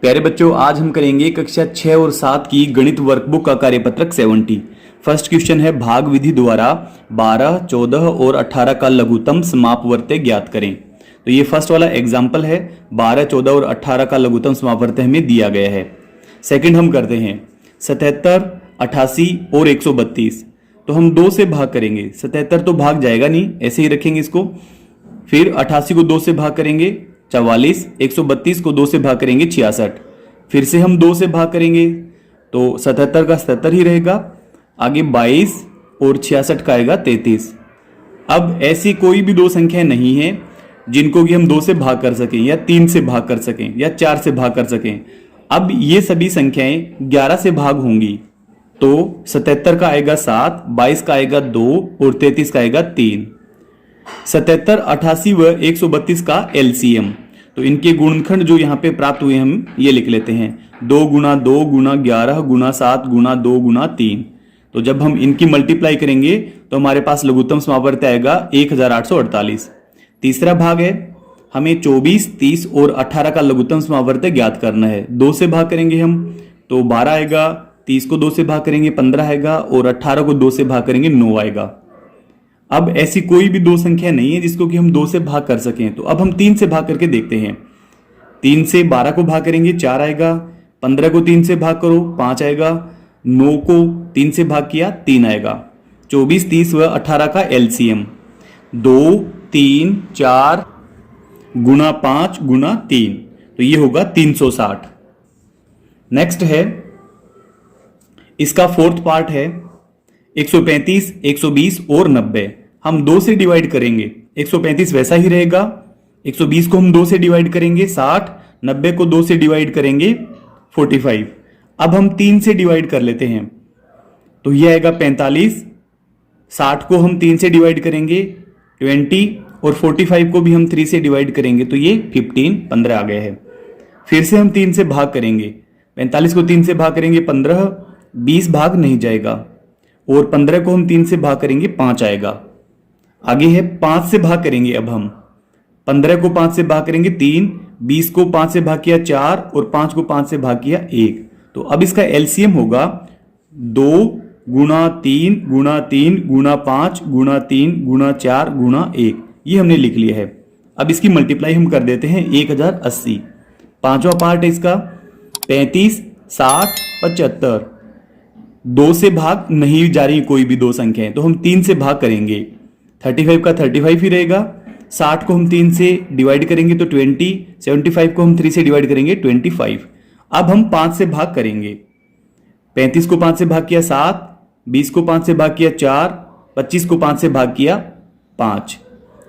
प्यारे बच्चों, आज हम करेंगे कक्षा 6 और 7 की गणित वर्कबुक का कार्यपत्रक 70। फर्स्ट क्वेश्चन है, भाग विधि द्वारा 12, 14 और 18 का लघुत्तम समापवर्त्य ज्ञात करें। तो ये फर्स्ट वाला एग्जाम्पल है। 12, 14 और 18 का लघुत्तम समापवर्त्य हमें दिया गया है। सेकंड हम करते हैं 77, 88 और 132। तो हम 2 से भाग करेंगे। 77 तो भाग जाएगा नहीं, ऐसे ही रखेंगे इसको। फिर 88 को 2 से भाग करेंगे 44, 132 को 2 से भाग करेंगे 66। फिर से हम 2 से भाग करेंगे तो 77 का 77 ही रहेगा। आगे 22 और 66 का आएगा 33। अब ऐसी कोई भी दो संख्या नहीं है जिनको कि हम 2 से भाग कर सकें या 3 से भाग कर सकें या 4 से भाग कर सकें। अब ये सभी संख्याएं 11 से भाग होंगी तो 77 का आएगा 7, 22 का आएगा 2 और 33 का आएगा 3। 77, 88 व 132 का एलसीएम। तो इनके गुणनखंड जो यहाँ पे प्राप्त हुए हम ये लिख लेते हैं 2 गुना 2 गुना 11 गुना 7 गुना 2 गुना 3। तो जब हम इनकी मल्टीप्लाई करेंगे तो हमारे पास लघुत्तम समापवर्त्य आएगा 1848। तीसरा भाग है, हमें 24, 30 और 18 का लघुत्तम समापवर्त्य ज्ञात करना है। 2 से भाग करेंगे हम तो 12 आएगा, 30 को 2 से भाग करेंगे 15 आएगा और 18 को 2 से भाग करेंगे 9 आएगा। अब ऐसी कोई भी दो संख्या नहीं है जिसको कि हम 2 से भाग कर सकें। तो अब हम 3 से भाग करके देखते हैं। 3 से 12 को भाग करेंगे 4 आएगा, 15 को 3 से भाग करो 5 आएगा, 9 को 3 से भाग किया 3 आएगा। 24, 30 व 18 का एलसीएम 2, 3, 4 गुना 5 गुना 3, तो ये होगा 360। नेक्स्ट है, इसका फोर्थ पार्ट है 135, 120 और 90। हम 2 से डिवाइड करेंगे, 135 वैसा ही रहेगा, 120 को हम 2 से डिवाइड करेंगे 60, 90 को 2 से डिवाइड करेंगे 45। अब हम 3 से डिवाइड कर लेते हैं तो ये आएगा 45, 60 को हम 3 से डिवाइड करेंगे 20 और 45 को भी हम 3 से डिवाइड करेंगे तो ये 15 आ गया है। फिर से हम 3 से भाग करेंगे, 45 को 3 से भाग करेंगे 15, 20 भाग नहीं जाएगा और 15 को हम 3 से भाग करेंगे 5 आएगा। आगे है 5 से भाग करेंगे। अब हम 15 को 5 से भाग करेंगे 3, 20 को 5 से भाग किया 4 और 5 को 5 से भाग किया 1। तो अब इसका एलसीएम होगा 2 गुना 3 गुना 3 गुना 5 गुना 3 गुना 4 गुना 1। ये हमने लिख लिया है। अब इसकी मल्टीप्लाई हम कर देते हैं 1080। पांचवा पार्ट है इसका 35, 60, 75। 2 से भाग नहीं जा रही कोई भी दो संख्याएं तो हम 3 से भाग करेंगे। 35 का 35 ही रहेगा, 60 को हम 3 से डिवाइड करेंगे तो 20, 75 को हम 3 से डिवाइड करेंगे 25। अब हम 5 से भाग करेंगे। 35 को 5 से भाग किया 7, 20 को 5 से भाग किया 4, 25 को 5 से भाग किया 5।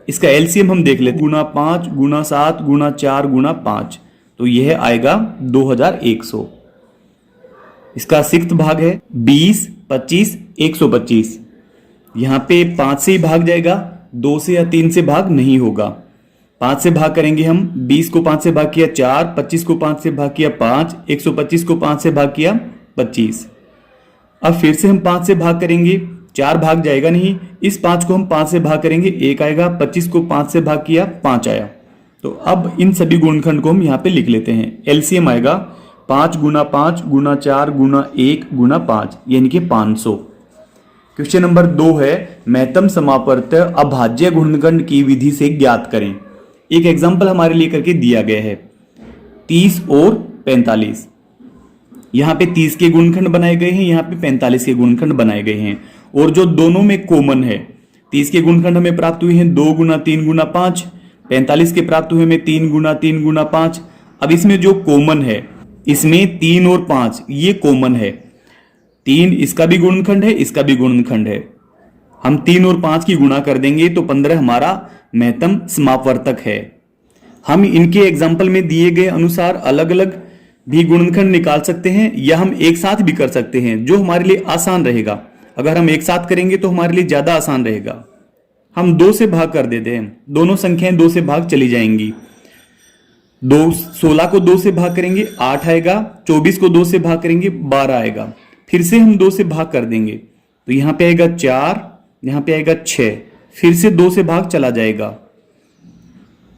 इसका एलसीएम हम देख लेते हैं, गुना 5 गुना 7 गुना 4 गुना 5, तो यह आएगा 2100। इसका सिक्स्थ भाग है 20, 25, 125। यहां पे 5 से ही भाग जाएगा, 2 से या 3 से भाग नहीं होगा। 5 से भाग करेंगे हम, 20 को 5 से भाग किया 4, 25 को 5 से भाग किया 5, 125 को 5 से भाग किया 25। अब फिर से हम 5 से भाग करेंगे, 4 भाग जाएगा नहीं, इस 5 को हम 5 से भाग करेंगे 1 आएगा, 25 को 5 से भाग किया 5 आया। तो अब इन सभी गुणनखंड को हम यहाँ पे लिख लेते हैं। एलसीएम आएगा 5 गुना 5 गुना 4 गुना 1 गुना 5, यानी कि 500। क्वेश्चन नंबर 2 है, महत्तम समापवर्त्य अभाज्य गुणनखंड की विधि से ज्ञात करें। एक एग्जांपल हमारे लिए करके दिया गया है 30 और 45। यहाँ पे 30 के गुणनखंड बनाए गए हैं, यहाँ पे 45 के गुणनखंड बनाए गए हैं और जो दोनों में कॉमन है, 30 के गुणनखंड हमें प्राप्त हुए हैं 2 गुना 3 गुना 5, 45 के प्राप्त हुए हमें 3 गुना 3 गुना 5। अब इसमें जो कॉमन है, इसमें 3 और 5 ये कॉमन है। 3 इसका भी गुणनखंड है, इसका भी गुणनखंड है। हम 3 और 5 की गुणा कर देंगे तो 15 हमारा महत्तम समापवर्तक है। हम इनके एग्जाम्पल में दिए गए अनुसार अलग अलग भी गुणनखंड निकाल सकते हैं या हम एक साथ भी कर सकते हैं, जो हमारे लिए आसान रहेगा। अगर हम एक साथ करेंगे तो हमारे लिए ज्यादा आसान रहेगा। हम 2 से भाग कर देते हैं, दोनों संख्याएं 2 से भाग चली जाएंगी। 16 को 2 से भाग करेंगे 8 आएगा, 24 को 2 से भाग करेंगे 12 आएगा। फिर से हम 2 से भाग कर देंगे तो यहां पे आएगा 4, यहां पे आएगा 6, फिर से 2 से भाग चला जाएगा।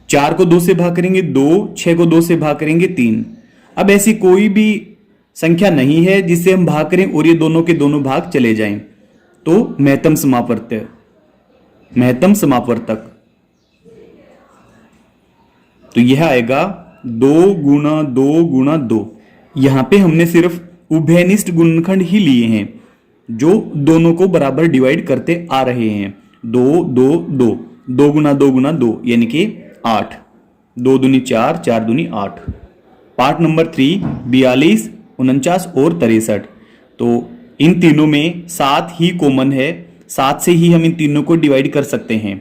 4 को 2 से भाग करेंगे 2, 6 को 2 से भाग करेंगे 3। अब ऐसी कोई भी संख्या नहीं है जिससे हम भाग करें और ये दोनों के दोनों भाग चले जाएं, तो महत्तम समापवर्त्य, महत्तम समापवर्तक, तो यह आएगा 2 गुणा 2 गुणा 2। यहां पे हमने सिर्फ उभयनिष्ठ गुणनखंड ही लिए हैं जो दोनों को बराबर डिवाइड करते आ रहे हैं। 2 2 2, 2 गुना 2 गुना 2 यानी कि 8, 2 दूनी 4, 4 दूनी 8। पार्ट नंबर 3, 42, 49 और 63। तो इन तीनों में 7 ही कॉमन है, 7 से ही हम इन तीनों को डिवाइड कर सकते हैं।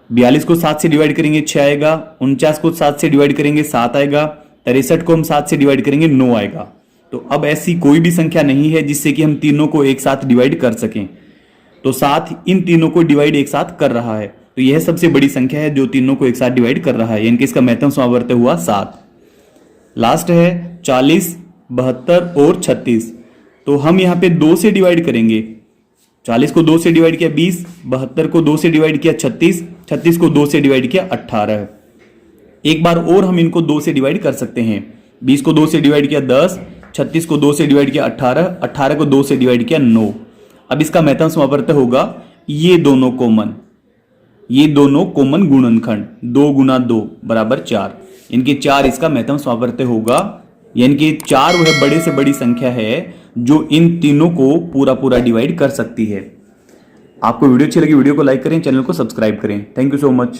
42 को 7 से डिवाइड करेंगे 6 आएगा, 49 को 7 से डिवाइड करेंगे 7 आएगा, 63 को हम 7 से डिवाइड करेंगे 9 आएगा। तो अब ऐसी कोई भी संख्या नहीं है जिससे कि हम तीनों को एक साथ डिवाइड कर सकें। तो 7 इन तीनों को डिवाइड एक साथ कर रहा है, तो यह सबसे बड़ी संख्या है जो तीनों को एक साथ डिवाइड कर रहा है, यानी कि इसका महत्तम समापवर्त्य हुआ 7। लास्ट है 40, 72 और 36। तो हम यहां पे 2 से डिवाइड करेंगे। 40 को 2 से डिवाइड किया 20, 72 को 2 से डिवाइड किया 36, 36 को 2 से डिवाइड किया 18। एक बार और हम इनको 2 से डिवाइड कर सकते हैं। 20 को 2 से डिवाइड किया 10, 36 को 2 से डिवाइड किया 18, 18 को 2 से डिवाइड किया 9। अब इसका महत्तम समापवर्त्य होगा ये दोनों कॉमन गुणनखंड, 2 गुना 2 बराबर 4, इनके 4 इसका महत्तम समापवर्त्य होगा। यानी कि 4 वह बड़े से बड़ी संख्या है जो इन तीनों को पूरा डिवाइड कर सकती है। आपको वीडियो अच्छी लगी, वीडियो को लाइक करें, चैनल को सब्सक्राइब करें। Thank you so much.